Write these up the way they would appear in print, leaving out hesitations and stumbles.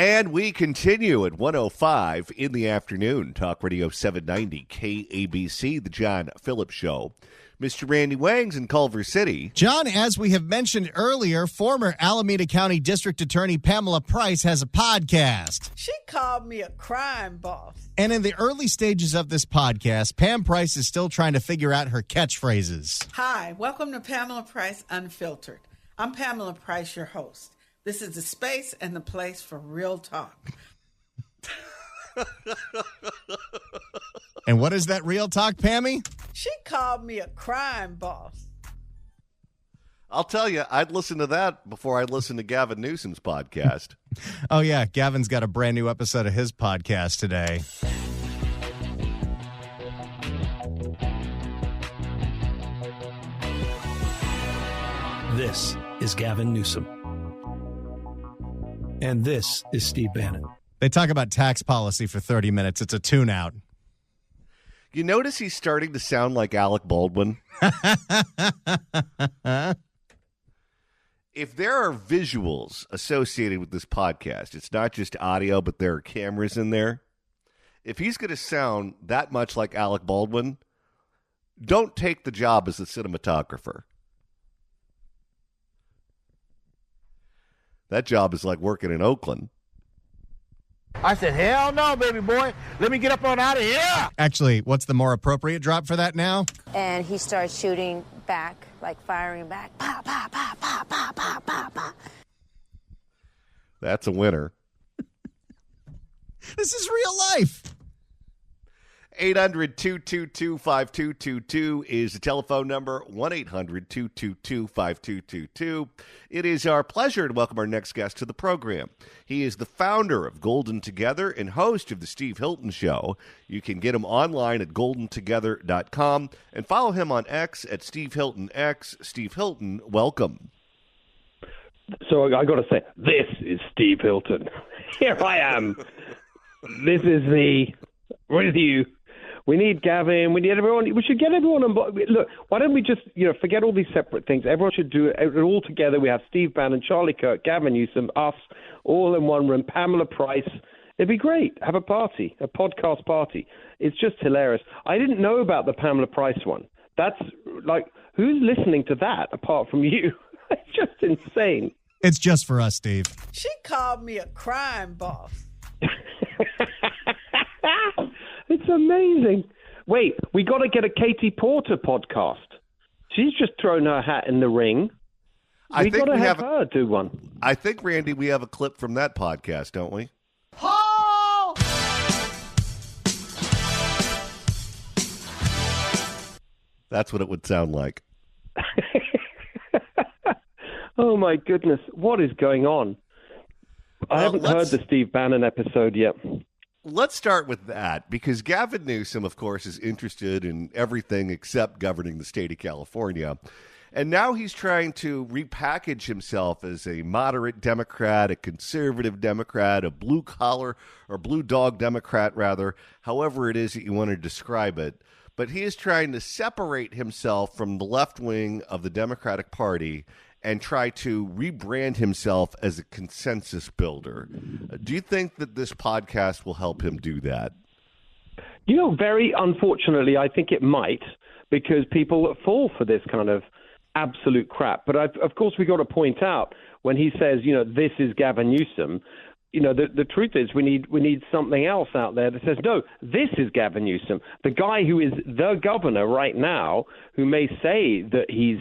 And we continue at 1:05 in the afternoon. Talk Radio 790 KABC, the John Phillips Show. Mr. Randy Wangs in Culver City. John, as we have mentioned earlier, former Alameda County District Attorney Pamela Price has a podcast. She called me a crime boss. And in the early stages of this podcast, Pam Price is still trying to figure out her catchphrases. Hi, welcome to Pamela Price Unfiltered. I'm Pamela Price, your host. This is the space and the place for real talk. And what is that real talk, Pammy? She called me a crime boss. I'll tell you, I'd listen to that before I'd listen to Gavin Newsom's podcast. Oh, yeah. Gavin's got a brand new episode of his podcast today. This is Gavin Newsom. And this is Steve Bannon. They talk about tax policy for 30 minutes. It's a tune-out. You notice he's starting to sound like Alec Baldwin? If there are visuals associated with this podcast, it's not just audio, but there are cameras in there. If he's going to sound that much like Alec Baldwin, don't take the job as a cinematographer. That job is like working in Oakland. I said, hell no, baby boy. Let me get up on out of here. Actually, what's the more appropriate drop for that now? And he starts shooting back, like firing back. Pa, pa, pa, pa, pa, pa, pa, pa. That's a winner. This is real life. 800-222-5222 is the telephone number, 1-800-222-5222. It is our pleasure to welcome our next guest to the program. He is the founder of Golden Together and host of the Steve Hilton Show. You can get him online at goldentogether.com and follow him on X at Steve Hilton X. Steve Hilton, welcome. So I got to say, this is Steve Hilton. Here I am. This is me with you. We need Gavin. We need everyone. We should get everyone on board. Look, why don't we just, forget all these separate things? Everyone should do it all together. We have Steve Bannon, Charlie Kirk, Gavin Newsom, us, all in one room. Pamela Price. It'd be great. Have a party, a podcast party. It's just hilarious. I didn't know about the Pamela Price one. That's like, who's listening to that apart from you? It's just insane. It's just for us, Steve. She called me a crime boss. It's amazing. Wait, we got to get a Katie Porter podcast. She's just thrown her hat in the ring. We got to have her do one. I think, Randy, we have a clip from that podcast, don't we? Paul! That's what it would sound like. Oh, my goodness. What is going on? I haven't heard the Steve Bannon episode yet. Let's start with that, because Gavin Newsom, of course, is interested in everything except governing the state of California. And now he's trying to repackage himself as a moderate Democrat, a conservative Democrat, a blue-collar or blue-dog Democrat, rather, however it is that you want to describe it. But he is trying to separate himself from the left wing of the Democratic Party and try to rebrand himself as a consensus builder. Do you think that this podcast will help him do that? Very unfortunately, I think it might, because people fall for this kind of absolute crap. But of course, we got to point out when he says, this is Gavin Newsom, the truth is we need something else out there that says, no, this is Gavin Newsom, the guy who is the governor right now, who may say that he's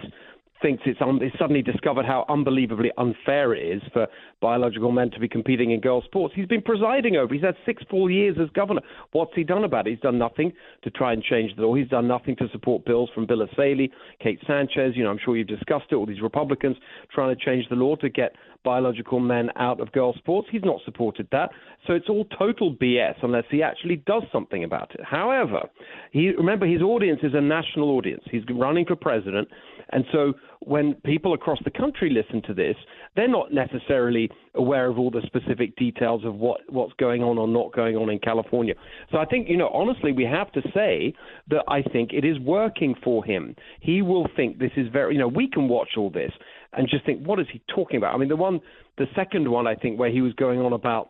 suddenly discovered how unbelievably unfair it is for biological men to be competing in girls' sports. He's been presiding over. He's had 6 full years as governor. What's he done about it? He's done nothing to try and change the law. He's done nothing to support bills from Bill O'Saley, Kate Sanchez. I'm sure you've discussed it. All these Republicans trying to change the law to get biological men out of girls' sports. He's not supported that. So it's all total BS unless he actually does something about it. However, remember, his audience is a national audience. He's running for president. And so when people across the country listen to this, they're not necessarily aware of all the specific details of what's going on or not going on in California. So I think, honestly, we have to say that I think it is working for him. He will think this is we can watch all this and just think, what is he talking about? I mean, the second one, I think, where he was going on about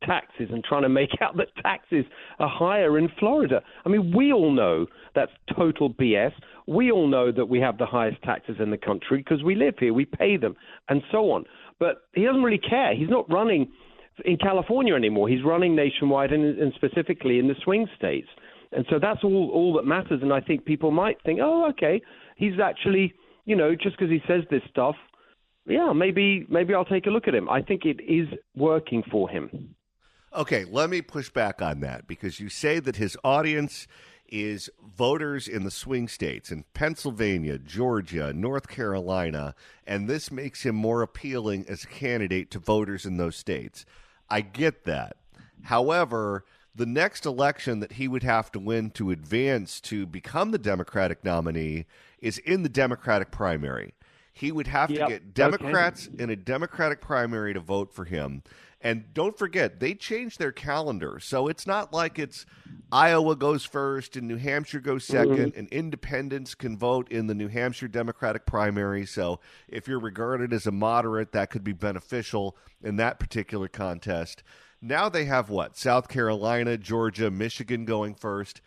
taxes and trying to make out that taxes are higher in Florida. I mean, we all know that's total BS. We all know that we have the highest taxes in the country because we live here, we pay them, and so on. But he doesn't really care. He's not running in California anymore. He's running nationwide and specifically in the swing states. And so that's all that matters. And I think people might think, oh, okay, he's actually, just because he says this stuff, yeah, maybe I'll take a look at him. I think it is working for him. Okay, let me push back on that because you say that his audience is voters in the swing states in Pennsylvania, Georgia, North Carolina, and this makes him more appealing as a candidate to voters in those states. I get that. However, the next election that he would have to win to advance to become the Democratic nominee is in the Democratic primary. He would have to get Democrats in a Democratic primary to vote for him. And don't forget, they changed their calendar. So it's not like it's Iowa goes first and New Hampshire goes second, and independents can vote in the New Hampshire Democratic primary. So if you're regarded as a moderate, that could be beneficial in that particular contest. Now they have what? South Carolina, Georgia, Michigan going first.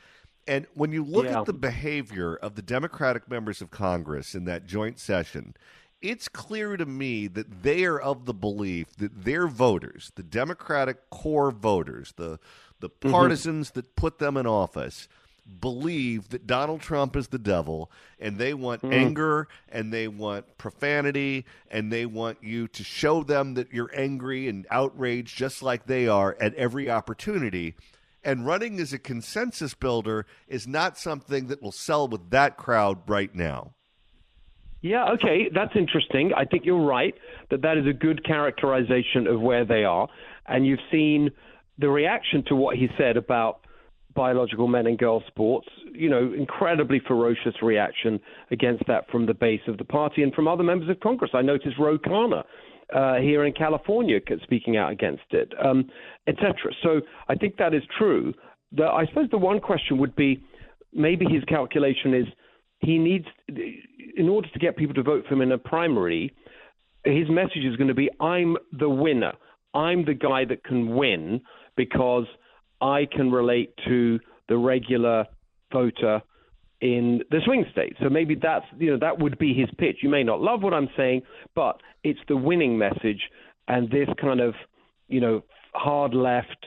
And when you look at the behavior of the Democratic members of Congress in that joint session, it's clear to me that they are of the belief that their voters, the Democratic core voters, the partisans that put them in office, believe that Donald Trump is the devil, and they want anger, and they want profanity, and they want you to show them that you're angry and outraged just like they are at every opportunity. And running as a consensus builder is not something that will sell with that crowd right now. Yeah, okay, that's interesting. I think you're right that is a good characterization of where they are. And you've seen the reaction to what he said about biological men and girls sports, incredibly ferocious reaction against that from the base of the party and from other members of Congress. I noticed Ro Khanna here in California speaking out against it, etc. So I think that is true. I suppose the one question would be, maybe his calculation is he needs, in order to get people to vote for him in a primary, his message is going to be, I'm the winner. I'm the guy that can win because I can relate to the regular voter in the swing state. So maybe that would be his pitch. You may not love what I'm saying, but it's the winning message, and this kind of, hard left,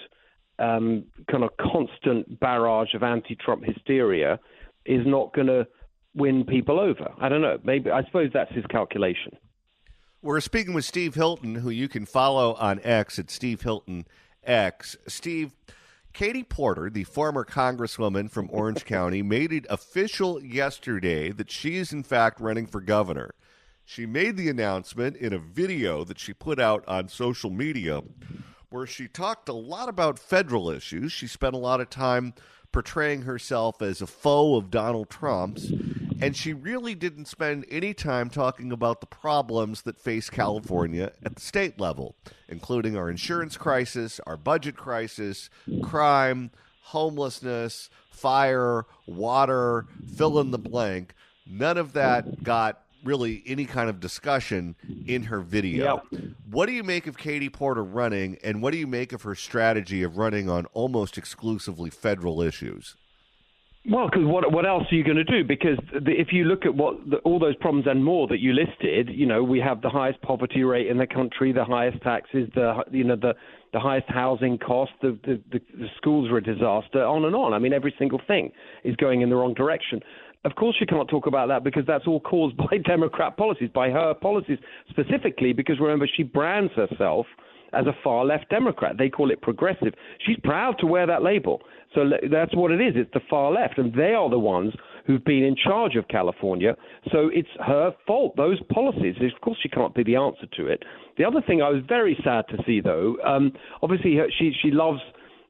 kind of constant barrage of anti-Trump hysteria is not going to win people over. I don't know. I suppose that's his calculation. We're speaking with Steve Hilton, who you can follow on X at Steve Hilton X. Steve, Katie Porter, the former congresswoman from Orange County, made it official yesterday that she is in fact running for governor. She made the announcement in a video that she put out on social media where she talked a lot about federal issues. She spent a lot of time portraying herself as a foe of Donald Trump's, and she really didn't spend any time talking about the problems that face California at the state level, including our insurance crisis, our budget crisis, crime, homelessness, fire, water, fill in the blank. None of that got really any kind of discussion in her video. Yep. What do you make of Katie Porter running, and what do you make of her strategy of running on almost exclusively federal issues? Well, because what else are you going to do? Because if you look at all those problems and more that you listed, we have the highest poverty rate in the country, the highest taxes, the highest housing costs, the schools are a disaster, on and on. I mean, every single thing is going in the wrong direction. Of course, you can't talk about that because that's all caused by Democrat policies, by her policies specifically, because remember, she brands herself as a far-left Democrat. They call it progressive. She's proud to wear that label. So that's what it is. It's the far left, and they are the ones who've been in charge of California. So it's her fault, those policies. Of course, she can't be the answer to it. The other thing I was very sad to see, though, obviously she loves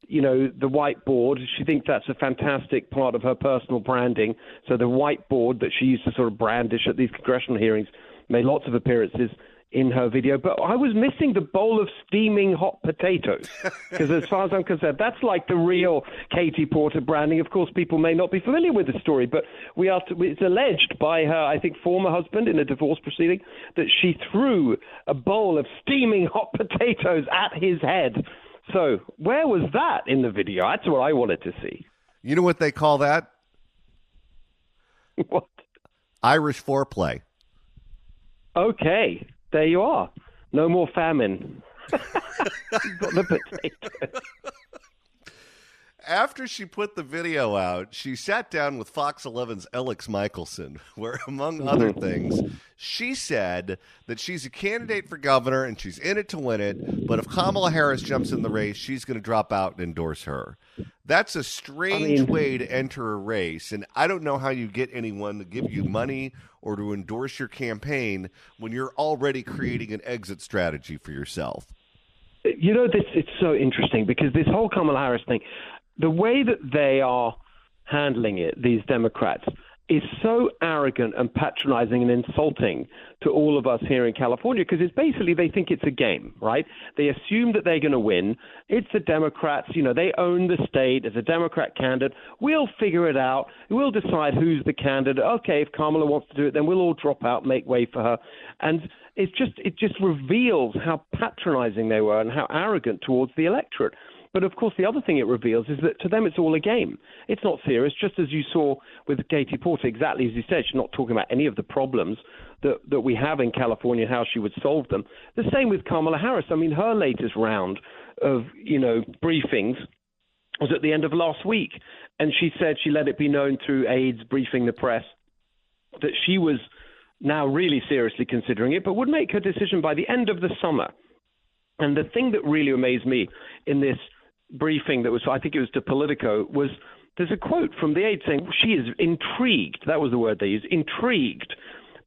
the whiteboard. She thinks that's a fantastic part of her personal branding. So the whiteboard that she used to sort of brandish at these congressional hearings made lots of appearances in her video. But I was missing the bowl of steaming hot potatoes because as far as I'm concerned, that's like the real Katie Porter branding. Of course, people may not be familiar with the story, but it's alleged by her, I think, former husband in a divorce proceeding that she threw a bowl of steaming hot potatoes at his head. So where was that in the video? That's what I wanted to see. You know what they call that? What? Irish foreplay. Okay, there you are. No more famine. Got the potato. After she put the video out, she sat down with Fox 11's Alex Michelson, where, among other things, she said that she's a candidate for governor and she's in it to win it, but if Kamala Harris jumps in the race, she's going to drop out and endorse her. That's a strange way to enter a race, and I don't know how you get anyone to give you money or to endorse your campaign when you're already creating an exit strategy for yourself. You know, it's so interesting because this whole Kamala Harris thing, the way that they are handling it, these Democrats, is so arrogant and patronizing and insulting to all of us here in California because it's basically they think it's a game, right? They assume that they're going to win. It's the Democrats. You know, they own the state as a Democrat candidate. We'll figure it out. We'll decide who's the candidate. Okay, if Kamala wants to do it, then we'll all drop out, make way for her. And it just reveals how patronizing they were and how arrogant towards the electorate. But, of course, the other thing it reveals is that to them it's all a game. It's not serious, just as you saw with Katie Porter, exactly as you said. She's not talking about any of the problems that we have in California and how she would solve them. The same with Kamala Harris. I mean, her latest round of, briefings was at the end of last week. And she said she let it be known through aides briefing the press that she was now really seriously considering it, but would make her decision by the end of the summer. And the thing that really amazed me in this briefing that was, I think it was to Politico, was there's a quote from the aide saying she is intrigued, that was the word they used, intrigued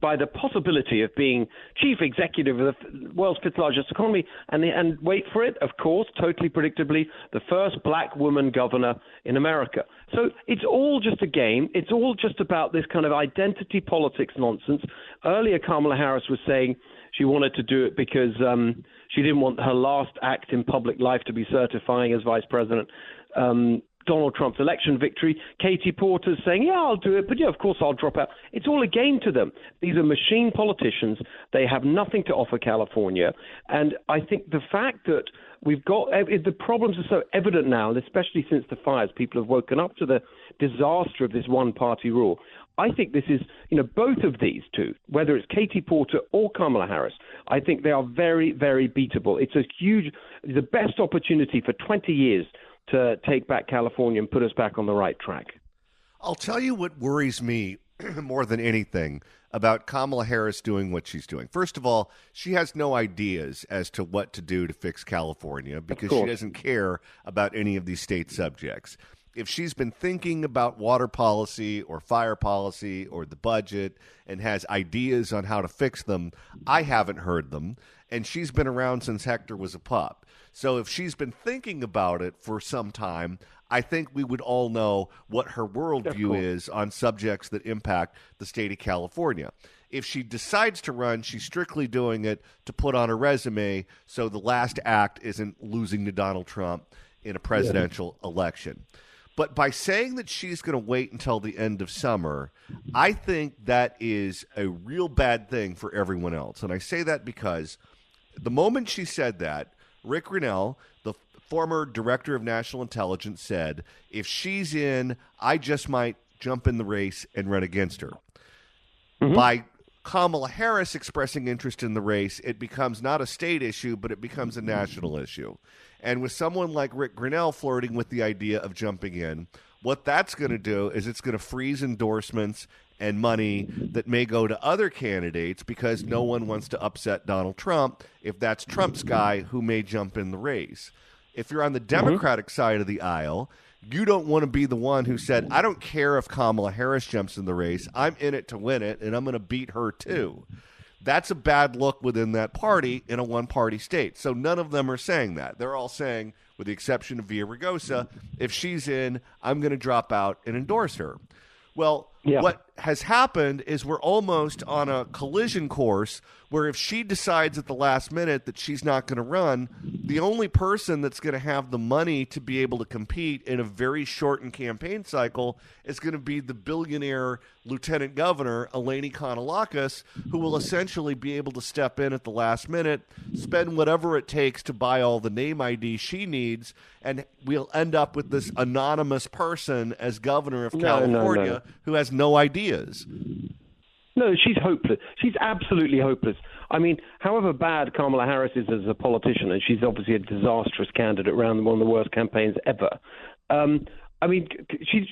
by the possibility of being chief executive of the world's fifth largest economy, and wait for it, of course, totally predictably, the first black woman governor in America. So it's all just a game. It's all just about this kind of identity politics nonsense. Earlier, Kamala Harris was saying she wanted to do it because she didn't want her last act in public life to be certifying as vice president Donald Trump's election victory. Katie Porter's saying, yeah, I'll do it, but yeah, of course I'll drop out. It's all a game to them. These are machine politicians. They have nothing to offer California. And I think the fact that we've got the problems are so evident now, and especially since the fires, people have woken up to the disaster of this one-party rule. I think this is, both of these two, whether it's Katie Porter or Kamala Harris, I think they are very, very beatable. It's the best opportunity for 20 years to take back California and put us back on the right track. I'll tell you what worries me more than anything about Kamala Harris doing what she's doing. First of all, she has no ideas as to what to do to fix California because she doesn't care about any of these state subjects. If she's been thinking about water policy or fire policy or the budget and has ideas on how to fix them, I haven't heard them. And she's been around since Hector was a pup. So if she's been thinking about it for some time, I think we would all know what her worldview is on subjects that impact the state of California. If she decides to run, she's strictly doing it to put on a resume so the last act isn't losing to Donald Trump in a presidential election. But by saying that she's going to wait until the end of summer, I think that is a real bad thing for everyone else. And I say that because the moment she said that, Rick Grinnell, the former director of national intelligence, said, if she's in, I just might jump in the race and run against her. Mm-hmm. By Kamala Harris expressing interest in the race, it becomes not a state issue, but it becomes a national issue. And with someone like Rick Grinnell flirting with the idea of jumping in, what that's going to do is it's going to freeze endorsements and money that may go to other candidates because no one wants to upset Donald Trump if that's Trump's guy who may jump in the race. If you're on the Democratic side of the aisle, you don't want to be the one who said, I don't care if Kamala Harris jumps in the race. I'm in it to win it, and I'm going to beat her too. That's a bad look within that party in a one-party state. So none of them are saying that. They're all saying, with the exception of Villaraigosa, if she's in, I'm going to drop out and endorse her. Well, Yeah. What has happened is we're almost on a collision course where if she decides at the last minute that she's not going to run, the only person that's going to have the money to be able to compete in a very shortened campaign cycle is going to be the billionaire lieutenant governor, Eleni Kounalakis, who will essentially be able to step in at the last minute, spend whatever it takes to buy all the name ID she needs, and we'll end up with this anonymous person as governor of California who has no ideas. No, she's hopeless. She's absolutely hopeless. I mean, however bad Kamala Harris is as a politician, and she's obviously a disastrous candidate around one of the worst campaigns ever. I mean,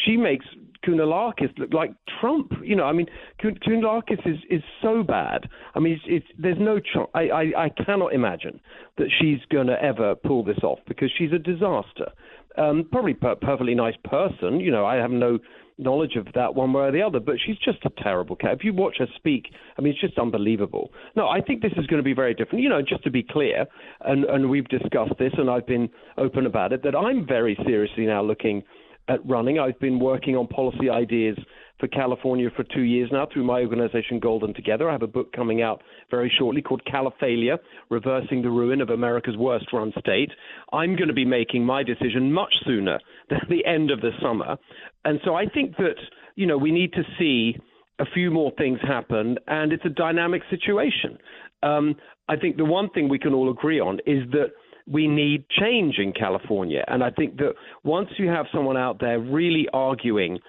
she makes Kounalakis look like Trump. You know, I mean, Kounalakis is so bad. I mean, there's no chance. I cannot imagine that she's going to ever pull this off because she's a disaster. Probably a perfectly nice person. You know, I have no knowledge of that one way or the other, but she's just a terrible cat. If you watch her speak, I mean, it's just unbelievable. No, I think this is going to be very different. You know, just to be clear, and we've discussed this, and I've been open about it, that I'm very seriously now looking at running. I've been working on policy ideas for California for 2 years now through my organization Golden Together. I have a book coming out very shortly called Califalia, Reversing the Ruin of America's Worst Run State. I'm going to be making my decision much sooner than the end of the summer. And so I think that, you know, we need to see a few more things happen, and it's a dynamic situation. I think the one thing we can all agree on is that we need change in California. And I think that once you have someone out there really arguing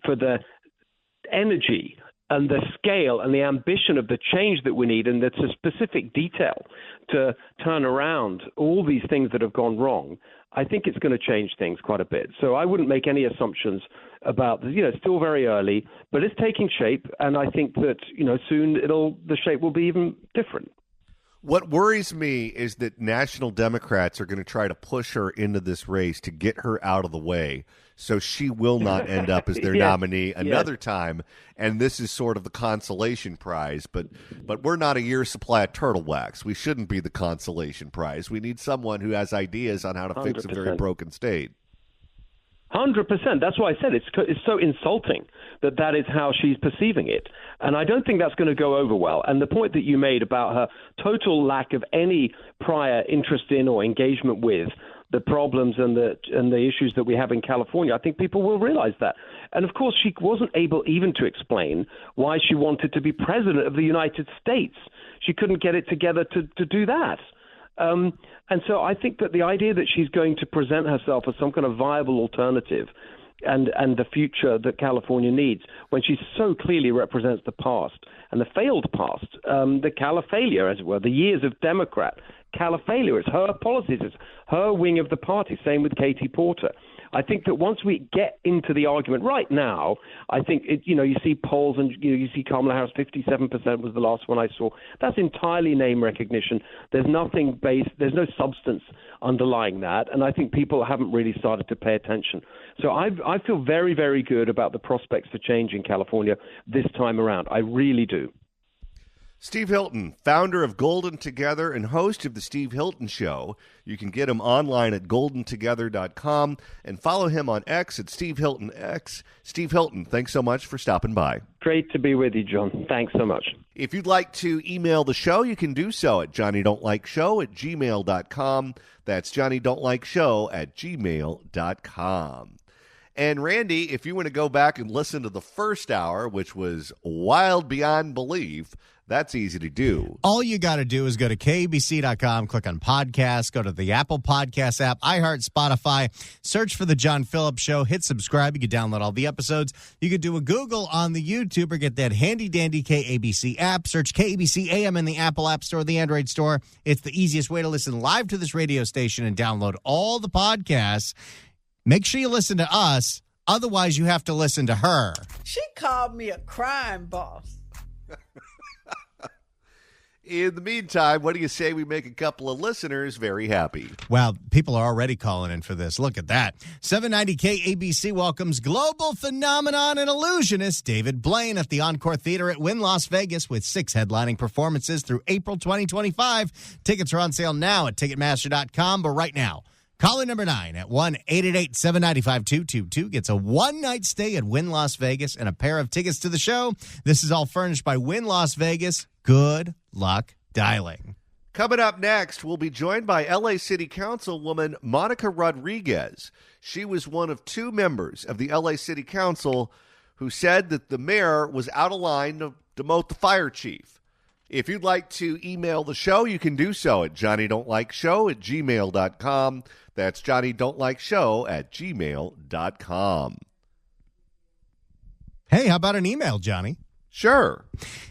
for the energy and the scale and the ambition of the change that we need, and that's a specific detail to turn around all these things that have gone wrong, I think it's going to change things quite a bit. So I wouldn't make any assumptions about this. You know, it's still very early, but it's taking shape, and I think that, you know, soon the shape will be even different. What worries me is that national Democrats are going to try to push her into this race to get her out of the way so she will not end up as their nominee another time. And this is sort of the consolation prize. But we're not a year's supply of turtle wax. We shouldn't be the consolation prize. We need someone who has ideas on how to fix 100%. A very broken state. 100%. That's why I said it's so insulting that is how she's perceiving it. And I don't think that's going to go over well. And the point that you made about her total lack of any prior interest in or engagement with the problems and the issues that we have in California, I think people will realize that. And of course, she wasn't able even to explain why she wanted to be president of the United States. She couldn't get it together to do that. And so I think that the idea that she's going to present herself as some kind of viable alternative and the future that California needs, when she so clearly represents the past and the failed past, the Califalia, as it were, the years of Democrat Califalia. It's her policies, it's her wing of the party. Same with Katie Porter. I think that once we get into the argument right now, I think you see polls and you see Kamala Harris 57% was the last one I saw. That's entirely name recognition. There's nothing there's no substance underlying that, and I think people haven't really started to pay attention. So I feel very, very good about the prospects for change in California this time around. I really do. Steve Hilton, founder of Golden Together and host of The Steve Hilton Show. You can get him online at goldentogether.com and follow him on X at Steve Hilton X. Steve Hilton, thanks so much for stopping by. Great to be with you, John. Thanks so much. If you'd like to email the show, you can do so at johnnydon'tlikeshow@gmail.com. That's johnnydon'tlikeshow@gmail.com. And Randy, if you want to go back and listen to the first hour, which was wild beyond belief, that's easy to do. All you got to do is go to KABC.com, click on podcasts, go to the Apple Podcast app, iHeart, Spotify, search for The John Phillips Show, hit subscribe. You can download all the episodes. You could do a Google on the YouTube or get that handy-dandy KABC app. Search KABC AM in the Apple App Store, the Android Store. It's the easiest way to listen live to this radio station and download all the podcasts. Make sure you listen to us. Otherwise, you have to listen to her. She called me a crime boss. In the meantime, what do you say we make a couple of listeners very happy? Well, people are already calling in for this. Look at that. 790 KABC welcomes global phenomenon and illusionist David Blaine at the Encore Theater at Wynn Las Vegas with 6 headlining performances through April 2025. Tickets are on sale now at Ticketmaster.com, but right now, Caller number 9 at 1-888-795-2222 gets a one-night stay at Wynn Las Vegas and a pair of tickets to the show. This is all furnished by Wynn Las Vegas. Good luck dialing. Coming up next, we'll be joined by L.A. City Councilwoman Monica Rodriguez. She was one of 2 members of the L.A. City Council who said that the mayor was out of line to demote the fire chief. If you'd like to email the show, you can do so at johnnydon'tlikeshow@gmail.com. That's johnnydon'tlikeshow@gmail.com. Hey, how about an email, Johnny? Sure.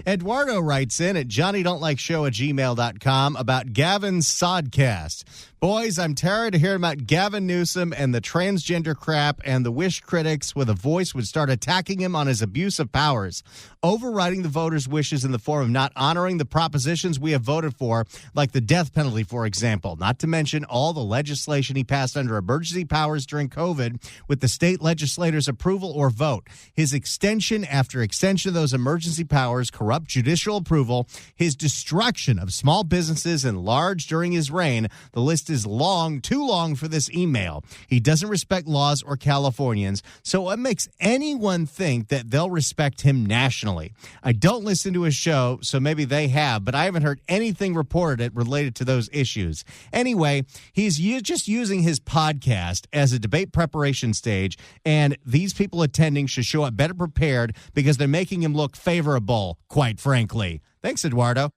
Eduardo writes in at johnnydon'tlikeshow@gmail.com about Gavin's Sodcast. Boys, I'm tired of hearing about Gavin Newsom and the transgender crap, and the wish critics with a voice would start attacking him on his abuse of powers, overriding the voters' wishes in the form of not honoring the propositions we have voted for, like the death penalty, for example, not to mention all the legislation he passed under emergency powers during COVID with the state legislators' approval or vote. His extension after extension of those emergency powers, corrupt judicial approval, his destruction of small businesses and large during his reign. The list is long, too long for this email. He doesn't respect laws or Californians, so what makes anyone think that they'll respect him nationally? I don't listen to his show, so maybe they have, but I haven't heard anything reported related to those issues. Anyway, he's just using his podcast as a debate preparation stage, and these people attending should show up better prepared because they're making him look favorable, quite frankly. Thanks, Eduardo.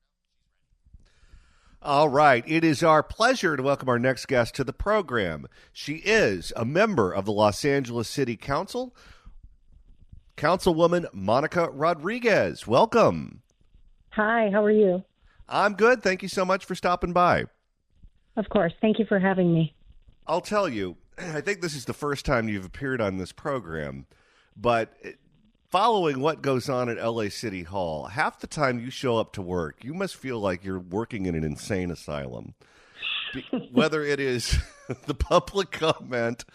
All right. It is our pleasure to welcome our next guest to the program. She is a member of the Los Angeles City Council, Councilwoman Monica Rodriguez. Welcome. Hi, how are you? I'm good. Thank you so much for stopping by. Of course. Thank you for having me. I'll tell you, I think this is the first time you've appeared on this program, but following what goes on at LA City Hall, half the time you show up to work, you must feel like you're working in an insane asylum. Whether it is the public comment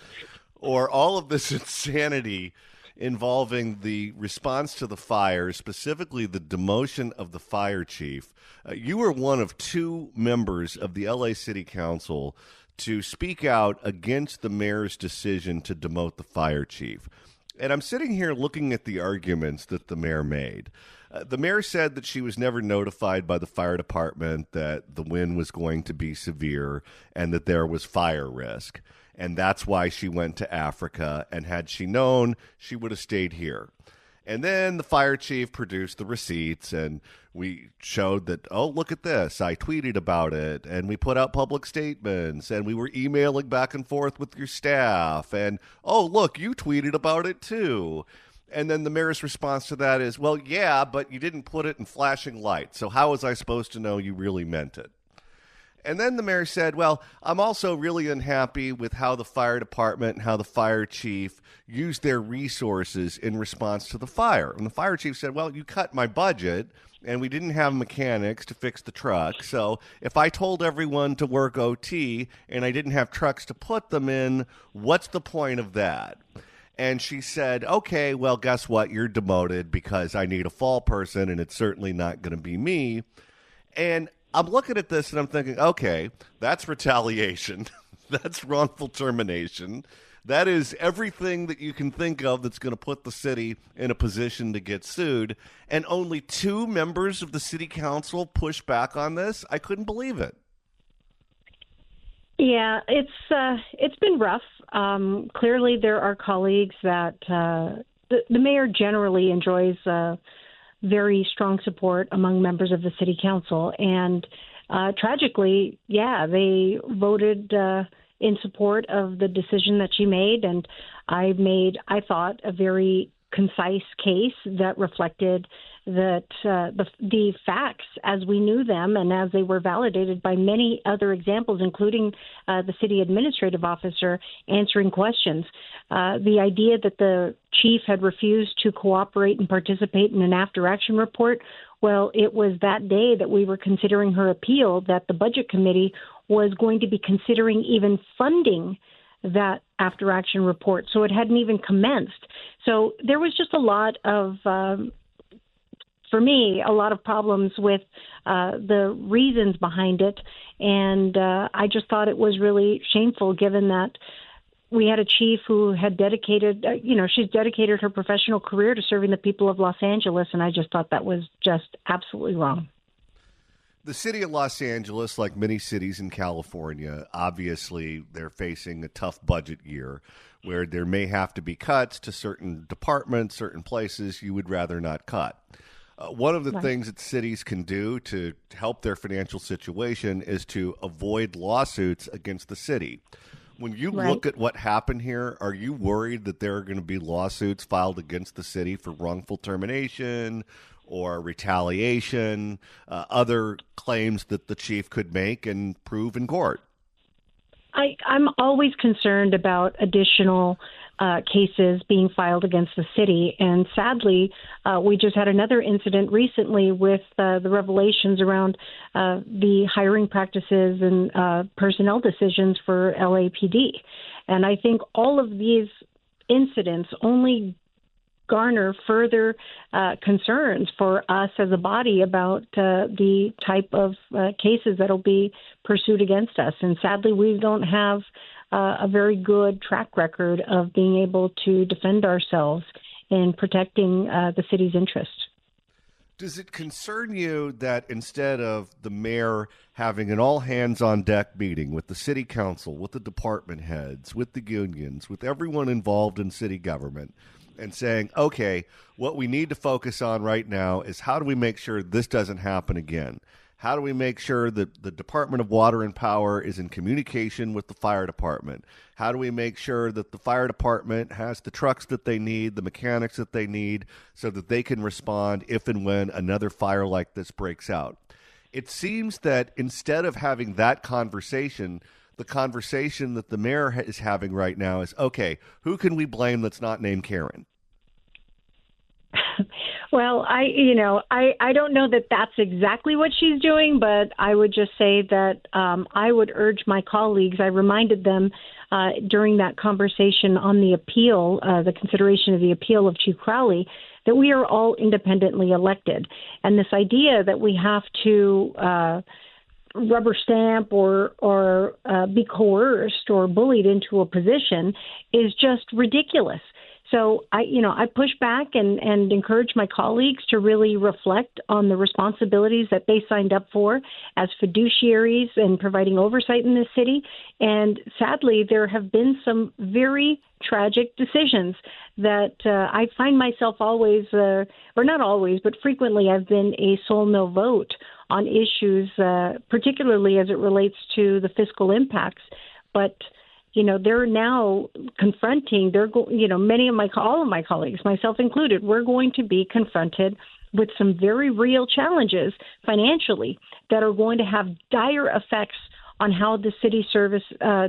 or all of this insanity involving the response to the fire, specifically the demotion of the fire chief. You were one of 2 members of the LA City Council to speak out against the mayor's decision to demote the fire chief. And I'm sitting here looking at the arguments that the mayor made. The mayor said that she was never notified by the fire department that the wind was going to be severe and that there was fire risk. And that's why she went to Africa. And had she known, she would have stayed here. And then the fire chief produced the receipts, and we showed that, oh, look at this. I tweeted about it, and we put out public statements, and we were emailing back and forth with your staff. And, oh, look, you tweeted about it too. And then the mayor's response to that is, well, yeah, but you didn't put it in flashing lights. So how was I supposed to know you really meant it? And then the mayor said, well, I'm also really unhappy with how the fire department and how the fire chief used their resources in response to the fire. And the fire chief said, well, you cut my budget and we didn't have mechanics to fix the truck. So if I told everyone to work OT and I didn't have trucks to put them in, what's the point of that? And she said, okay, well, guess what? You're demoted because I need a fall person and it's certainly not going to be me. And I'm looking at this and I'm thinking, okay, that's retaliation. That's wrongful termination. That is everything that you can think of that's going to put the city in a position to get sued. And only 2 members of the city council push back on this. I couldn't believe it. Yeah, it's been rough. Clearly, there are colleagues that the mayor generally enjoys very strong support among members of the city council. And tragically, yeah, they voted in support of the decision that she made. And I thought, a very concise case that reflected that the facts as we knew them and as they were validated by many other examples, including the city administrative officer answering questions. The idea that the chief had refused to cooperate and participate in an after-action report, well, it was that day that we were considering her appeal that the budget committee was going to be considering even funding that after-action report. So it hadn't even commenced. So there was just a lot of for me, a lot of problems with the reasons behind it. And I just thought it was really shameful, given that we had a chief who had dedicated, she's dedicated her professional career to serving the people of Los Angeles. And I just thought that was just absolutely wrong. The city of Los Angeles, like many cities in California, obviously they're facing a tough budget year where there may have to be cuts to certain departments, certain places you would rather not cut. One of the things that cities can do to help their financial situation is to avoid lawsuits against the city. When you look at what happened here, are you worried that there are going to be lawsuits filed against the city for wrongful termination or retaliation, other claims that the chief could make and prove in court? I'm always concerned about additional cases being filed against the city. And sadly, we just had another incident recently with the revelations around the hiring practices and personnel decisions for LAPD. And I think all of these incidents only garner further concerns for us as a body about the type of cases that will be pursued against us. And sadly, we don't have a very good track record of being able to defend ourselves in protecting the city's interest. Does it concern you that instead of the mayor having an all-hands-on-deck meeting with the city council, with the department heads, with the unions, with everyone involved in city government, and saying, okay, what we need to focus on right now is how do we make sure this doesn't happen again? How do we make sure that the Department of Water and Power is in communication with the fire department? How do we make sure that the fire department has the trucks that they need, the mechanics that they need, so that they can respond if and when another fire like this breaks out? It seems that instead of having that conversation, the conversation that the mayor is having right now is, okay, who can we blame that's not named Karen? Well, I don't know that that's exactly what she's doing, but I would just say that I would urge my colleagues. I reminded them during that conversation on the appeal, the consideration of the appeal of Chief Crowley, that we are all independently elected. And this idea that we have to rubber stamp or be coerced or bullied into a position is just ridiculous. So I push back and encourage my colleagues to really reflect on the responsibilities that they signed up for as fiduciaries and providing oversight in this city. And sadly, there have been some very tragic decisions that I find myself always, or not always, but frequently I've been a sole no vote on issues, particularly as it relates to the fiscal impacts. But they're now confronting, all of my colleagues, myself included, we're going to be confronted with some very real challenges financially that are going to have dire effects on how the city service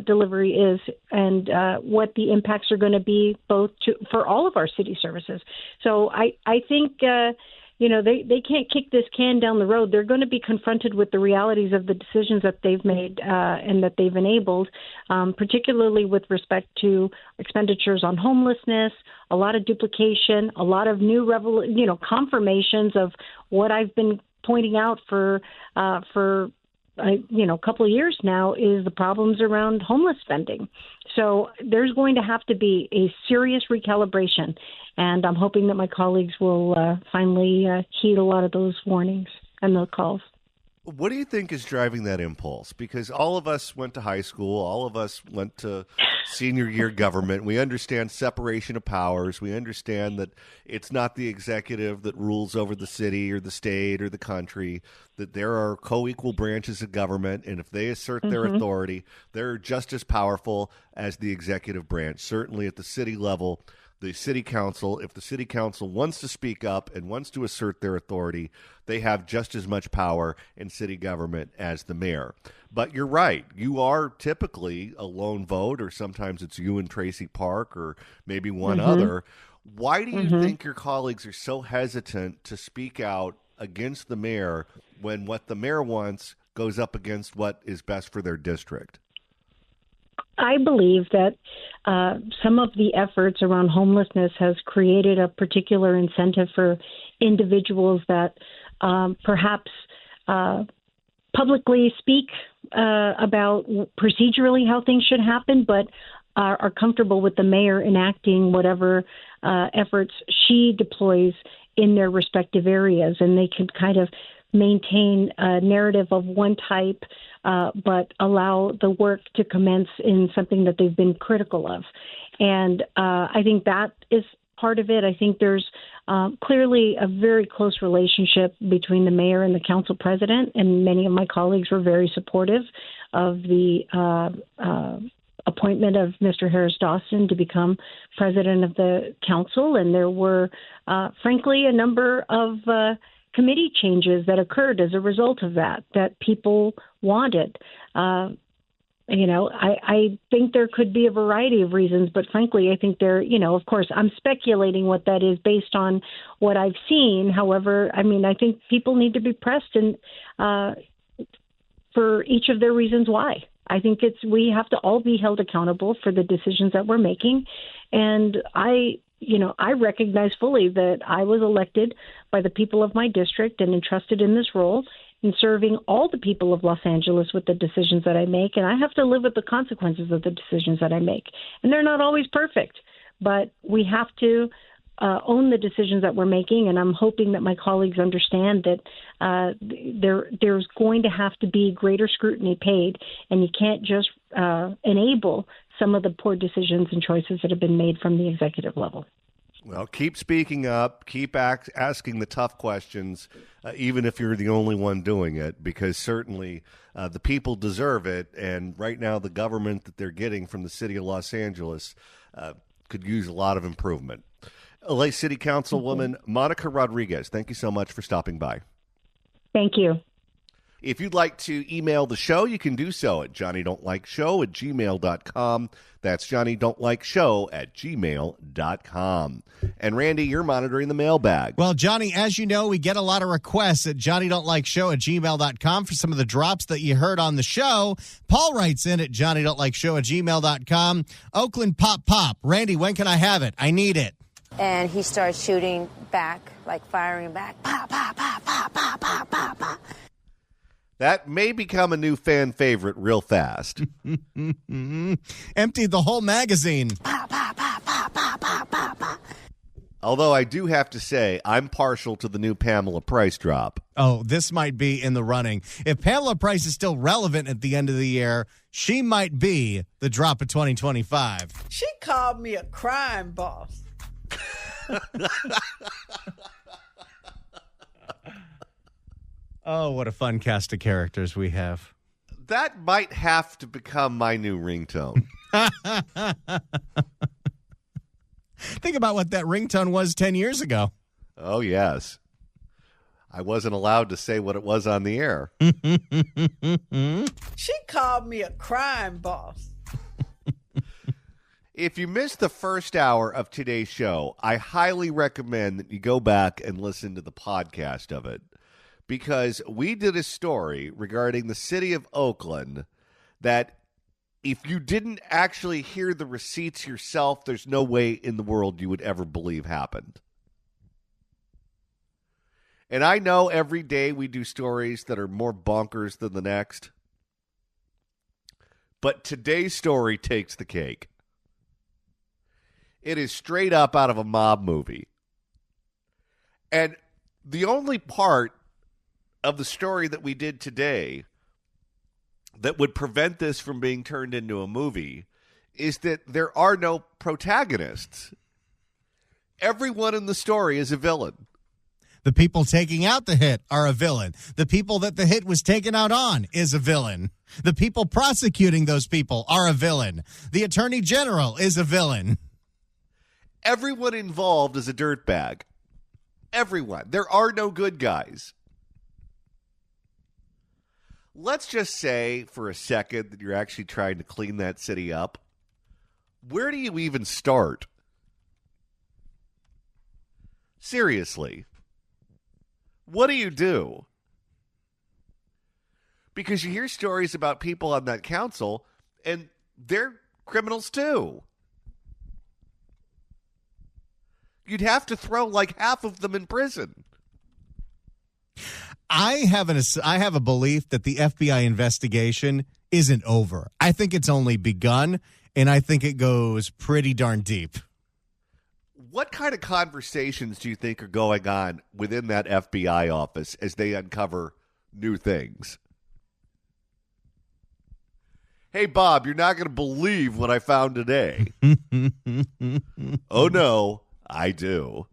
delivery is and what the impacts are going to be for all of our city services. So I think they can't kick this can down the road. They're going to be confronted with the realities of the decisions that they've made and that they've enabled, particularly with respect to expenditures on homelessness, a lot of duplication, a lot of new confirmations of what I've been pointing out for a couple of years now is the problems around homeless spending. So there's going to have to be a serious recalibration, and I'm hoping that my colleagues will finally heed a lot of those warnings and those calls. What do you think is driving that impulse? Because all of us went to high school, all of us went to senior year government. We understand separation of powers. We understand that it's not the executive that rules over the city or the state or the country, that there are co-equal branches of government, and if they assert their authority, they're just as powerful as the executive branch. Certainly at the city level, the city council, if the city council wants to speak up and wants to assert their authority, they have just as much power in city government as the mayor. But you're right. You are typically a lone vote, or sometimes it's you and Tracy Park or maybe one other. Why do you think your colleagues are so hesitant to speak out against the mayor when what the mayor wants goes up against what is best for their district? I believe that some of the efforts around homelessness has created a particular incentive for individuals that perhaps publicly speak about procedurally how things should happen, but are comfortable with the mayor enacting whatever efforts she deploys in their respective areas. And they can kind of maintain a narrative of one type, but allow the work to commence in something that they've been critical of. And I think that is part of it. I think there's clearly a very close relationship between the mayor and the council president, and many of my colleagues were very supportive of the appointment of Mr. Harris Dawson to become president of the council. And there were, frankly, a number of committee changes that occurred as a result of that people wanted. I think there could be a variety of reasons, but frankly, I think of course, I'm speculating what that is based on what I've seen. However, I think people need to be pressed and for each of their reasons why. I think we have to all be held accountable for the decisions that we're making. And I recognize fully that I was elected by the people of my district and entrusted in this role in serving all the people of Los Angeles with the decisions that I make. And I have to live with the consequences of the decisions that I make. And they're not always perfect, but we have to own the decisions that we're making. And I'm hoping that my colleagues understand that there's going to have to be greater scrutiny paid, and you can't just enable some of the poor decisions and choices that have been made from the executive level. Well, keep speaking up, keep asking the tough questions, even if you're the only one doing it, because certainly the people deserve it. And right now, the government that they're getting from the city of Los Angeles could use a lot of improvement. LA City Councilwoman Monica Rodriguez, thank you so much for stopping by. Thank you. If you'd like to email the show, you can do so at johnnydon'tlikeshow@gmail.com. That's johnnydon'tlikeshow@gmail.com. And Randy, you're monitoring the mailbag. Well, Johnny, as you know, we get a lot of requests at johnnydon'tlikeshow@gmail.com for some of the drops that you heard on the show. Paul writes in at johnnydon'tlikeshow@gmail.com. Oakland Pop Pop. Randy, when can I have it? I need it. And he starts shooting back, like firing back. Pa, pa, pa, pa, pa, pa, pa, pa. That may become a new fan favorite real fast. Emptied the whole magazine. Pa, pa, pa, pa, pa, pa, pa, pa. Although I do have to say, I'm partial to the new Pamela Price drop. Oh, this might be in the running. If Pamela Price is still relevant at the end of the year, she might be the drop of 2025. She called me a crime boss. Oh, what a fun cast of characters we have. That might have to become my new ringtone. Think about what that ringtone was 10 years ago. Oh, yes. I wasn't allowed to say what it was on the air. She called me a crime boss. If you missed the first hour of today's show, I highly recommend that you go back and listen to the podcast of it, because we did a story regarding the city of Oakland that if you didn't actually hear the receipts yourself, there's no way in the world you would ever believe happened. And I know every day we do stories that are more bonkers than the next, but today's story takes the cake. It is straight up out of a mob movie. And the only part of the story that we did today that would prevent this from being turned into a movie is that there are no protagonists. Everyone in the story is a villain. The people taking out the hit are a villain. The people that the hit was taken out on is a villain. The people prosecuting those people are a villain. The attorney general is a villain. Everyone involved is a dirtbag. Everyone. There are no good guys. Let's just say for a second that you're actually trying to clean that city up. Where do you even start? Seriously. What do you do? Because you hear stories about people on that council, and they're criminals too. you'd have to throw like half of them in prison. I have a belief that the FBI investigation isn't over. I think it's only begun, and I think it goes pretty darn deep. What kind of conversations do you think are going on within that FBI office as they uncover new things? Hey, Bob, you're not going to believe what I found today. Oh, no, I do.